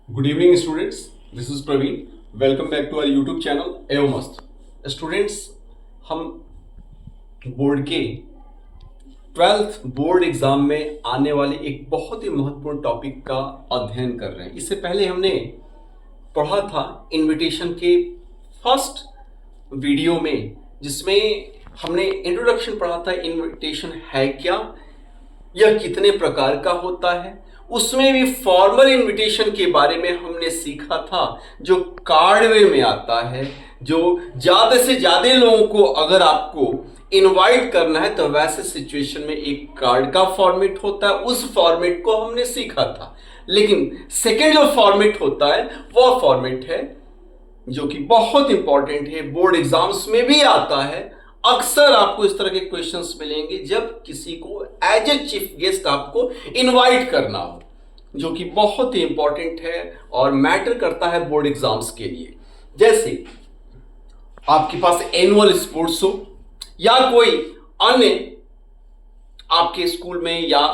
Good evening, students. This is Praveen. Welcome back to our YouTube channel एओ मस्त। Students, हम board के 12th board exam में आने वाले एक बहुत ही महत्वपूर्ण टॉपिक का अध्ययन कर रहे हैं। इससे पहले हमने पढ़ा था इनविटेशन के फर्स्ट वीडियो में, जिसमें हमने इंट्रोडक्शन पढ़ा था। इनविटेशन है क्या, यह कितने प्रकार का होता है। उसमें भी फॉर्मल इनविटेशन के बारे में हमने सीखा था, जो कार्ड वे में आता है, जो ज्यादा से ज्यादा लोगों को अगर आपको इनवाइट करना है तो वैसे सिचुएशन में एक कार्ड का फॉर्मेट होता है। उस फॉर्मेट को हमने सीखा था। लेकिन सेकेंड जो फॉर्मेट होता है वह फॉर्मेट है जो कि बहुत इंपॉर्टेंट है, बोर्ड एग्जाम्स में भी आता है। अक्सर आपको इस तरह के क्वेश्चंस मिलेंगे जब किसी को एज ए चीफ गेस्ट आपको इनवाइट करना हो, जो कि बहुत ही इंपॉर्टेंट है और मैटर करता है बोर्ड एग्जाम्स के लिए। जैसे आपके पास एनुअल स्पोर्ट्स हो या कोई अन्य आपके स्कूल में या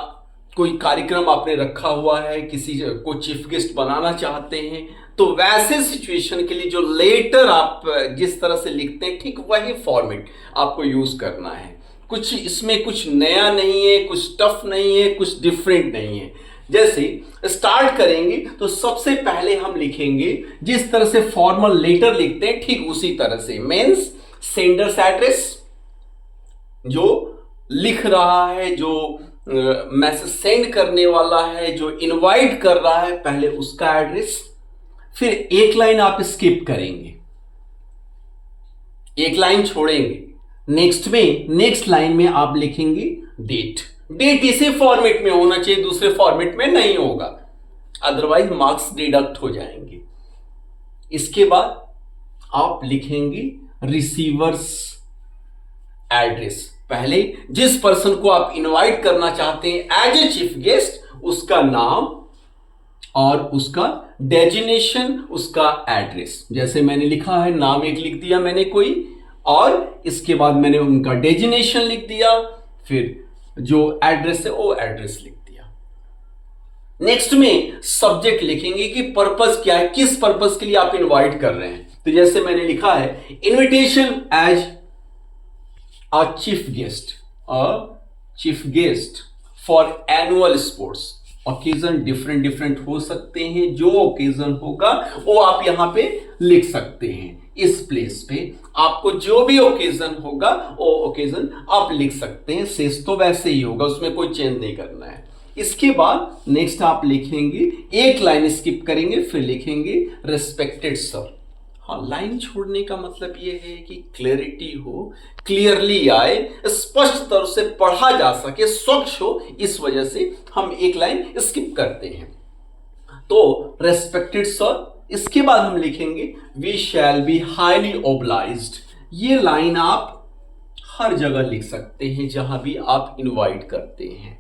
कोई कार्यक्रम आपने रखा हुआ है, किसी को चीफ गेस्ट बनाना चाहते हैं, तो वैसे सिचुएशन के लिए जो लेटर आप जिस तरह से लिखते हैं, ठीक वही फॉर्मेट आपको यूज करना है। कुछ इसमें कुछ नया नहीं है, कुछ टफ नहीं है, कुछ डिफरेंट नहीं है। जैसे स्टार्ट करेंगे तो सबसे पहले हम लिखेंगे जिस तरह से फॉर्मल लेटर लिखते हैं, ठीक उसी तरह से। मीन्स सेंडर्स एड्रेस, जो लिख रहा है, जो मैसेज सेंड करने वाला है, जो इनवाइट कर रहा है, पहले उसका एड्रेस। फिर एक लाइन आप स्किप करेंगे, एक लाइन छोड़ेंगे। नेक्स्ट लाइन में आप लिखेंगे डेट। डेट इसी फॉर्मेट में होना चाहिए, दूसरे फॉर्मेट में नहीं होगा, अदरवाइज मार्क्स डिडक्ट हो जाएंगे। इसके बाद आप लिखेंगे रिसीवर्स एड्रेस। पहले जिस पर्सन को आप इनवाइट करना चाहते हैं एज ए चीफ गेस्ट, उसका नाम और उसका डेजिग्नेशन, उसका एड्रेस। जैसे मैंने लिखा है, नाम एक लिख दिया मैंने कोई, और इसके बाद मैंने उनका डेजिग्नेशन लिख दिया, फिर जो एड्रेस है वो एड्रेस लिख दिया। नेक्स्ट में सब्जेक्ट लिखेंगे कि पर्पस क्या है, किस पर्पस के लिए आप इनवाइट कर रहे हैं। तो जैसे मैंने लिखा है, invitation as a chief guest for annual sports. Occasion different हो सकते हैं, जो ओकेजन होगा वो आप यहां पे लिख सकते हैं। इस प्लेस पे आपको जो भी ओकेजन होगा वो ओकेजन आप लिख सकते हैं। शेष तो वैसे ही होगा, उसमें कोई चेंज नहीं करना है। इसके बाद नेक्स्ट आप लिखेंगे, एक लाइन स्किप करेंगे, फिर लिखेंगे रेस्पेक्टेड सर। हाँ, लाइन छोड़ने का मतलब यह है कि क्लैरिटी हो, क्लियरली आए, स्पष्ट तौर से पढ़ा जा सके, स्वच्छ हो, इस वजह से हम एक लाइन स्किप करते हैं। तो रेस्पेक्टेड सर, इसके बाद हम लिखेंगे we shall be highly obliged. ये लाइन आप हर जगह लिख सकते हैं जहां भी आप इनवाइट करते हैं।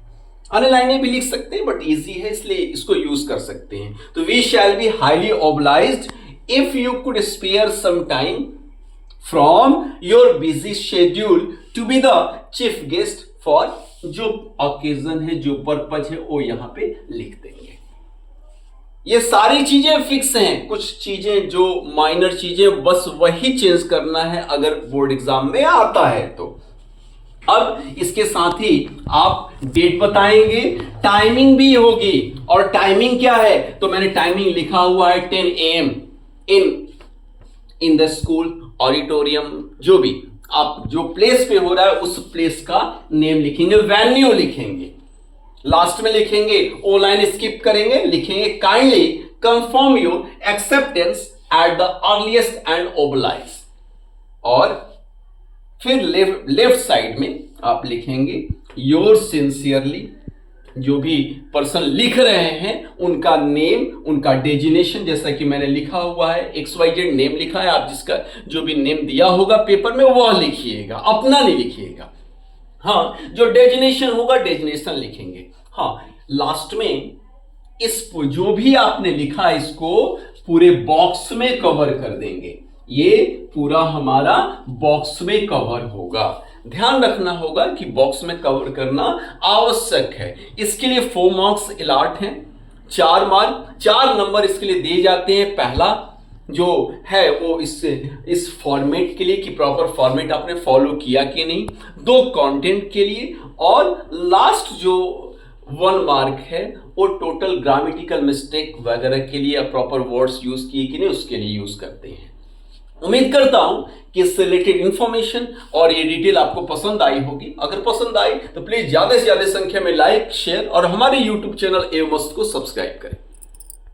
अन्य लाइनें भी लिख सकते हैं बट इजी है, इसलिए इसको यूज कर सकते हैं। तो we shall be highly obliged if you could spare some time from your busy schedule to be the chief guest for, जो occasion है, जो पर्पज है, वो यहां पे लिख देंगे। ये सारी चीजें फिक्स हैं, कुछ चीजें जो माइनर चीजें बस वही चेंज करना है अगर बोर्ड एग्जाम में आता है तो। अब इसके साथ ही आप डेट बताएंगे, टाइमिंग भी होगी। और टाइमिंग क्या है, तो मैंने टाइमिंग लिखा हुआ है 10 AM in the school auditorium. जो भी आप जो प्लेस पे हो रहा है उस प्लेस का नेम लिखेंगे, वेन्यू लिखेंगे, लास्ट में लिखेंगे, ओ लाइन स्किप करेंगे, लिखेंगे kindly confirm your acceptance at the earliest and obliged. और फिर लेफ्ट साइड में आप लिखेंगे योर सिंसियरली। जो भी पर्सन लिख रहे हैं उनका नेम, उनका डेजिग्नेशन, जैसा कि मैंने लिखा हुआ है XYZ नेम लिखा है, आप जिसका जो भी नेम दिया होगा पेपर में वह लिखिएगा, अपना नहीं लिखिएगा। हाँ, जो डेजिग्नेशन होगा डेजिग्नेशन लिखेंगे। हाँ, लास्ट में इस जो भी आपने लिखा है इसको पूरे बॉक्स में कवर कर देंगे। ये पूरा हमारा बॉक्स में कवर होगा। ध्यान रखना होगा कि बॉक्स में कवर करना आवश्यक है। इसके लिए 4 मार्क्स अलॉट हैं। 4 मार्क, 4 नंबर इसके लिए दिए जाते हैं। पहला जो है वो इस फॉर्मेट के लिए कि प्रॉपर फॉर्मेट आपने फॉलो किया कि नहीं, 2 कंटेंट के लिए, और लास्ट जो 1 मार्क है वो टोटल ग्रामेटिकल मिस्टेक वगैरह के लिए, प्रॉपर वर्ड्स यूज किए कि नहीं उसके लिए यूज करते हैं। उम्मीद करता हूं कि इससे रिलेटेड इंफॉर्मेशन और ये डिटेल आपको पसंद आई होगी। अगर पसंद आई तो प्लीज ज्यादा से ज्यादा संख्या में लाइक, शेयर और हमारे यूट्यूब चैनल एवमस्त को सब्सक्राइब करें।